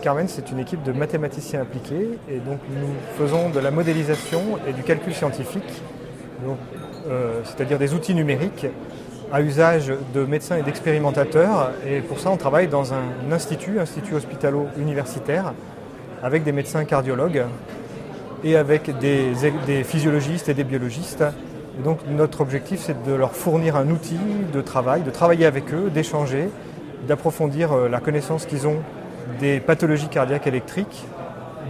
Carmen, c'est une équipe de mathématiciens appliqués et donc nous faisons de la modélisation et du calcul scientifique, c'est-à-dire des outils numériques à usage de médecins et d'expérimentateurs. Et pour ça, on travaille dans un institut hospitalo-universitaire, avec des médecins cardiologues et avec des physiologistes et des biologistes. Et donc notre objectif, c'est de leur fournir un outil de travail, de travailler avec eux, d'échanger, d'approfondir la connaissance qu'ils ont des pathologies cardiaques électriques,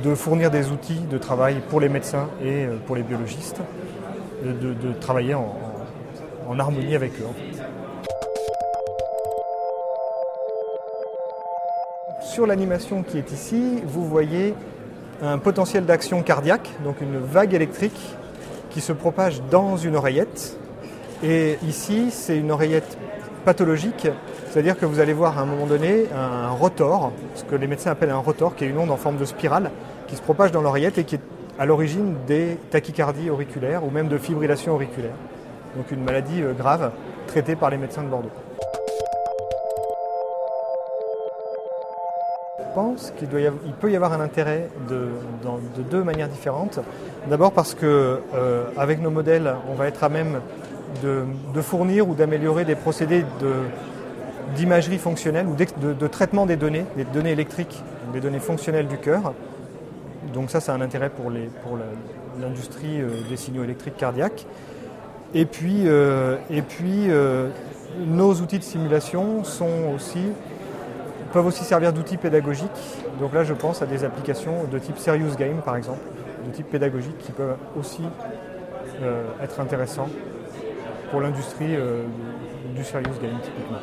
de fournir des outils de travail pour les médecins et pour les biologistes, de travailler en harmonie avec eux. Sur l'animation qui est ici, vous voyez un potentiel d'action cardiaque, donc une vague électrique qui se propage dans une oreillette. Et ici, c'est une oreillette pathologique, c'est-à-dire que vous allez voir à un moment donné un rotor, ce que les médecins appellent un rotor, qui est une onde en forme de spirale, qui se propage dans l'oreillette et qui est à l'origine des tachycardies auriculaires ou même de fibrillation auriculaire. Donc une maladie grave traitée par les médecins de Bordeaux. Je pense qu'il peut y avoir un intérêt de deux manières différentes. D'abord parce qu'avec nos modèles, on va être à même de fournir ou d'améliorer des procédés d'imagerie fonctionnelle ou de traitement des données électriques, des données fonctionnelles du cœur. Donc ça a un intérêt pour l'industrie des signaux électriques cardiaques. Et puis nos outils de simulation peuvent aussi servir d'outils pédagogiques. Donc là, je pense à des applications de type Serious Game, par exemple, de type pédagogique qui peuvent aussi être intéressants pour l'industrie du Serious Game, typiquement.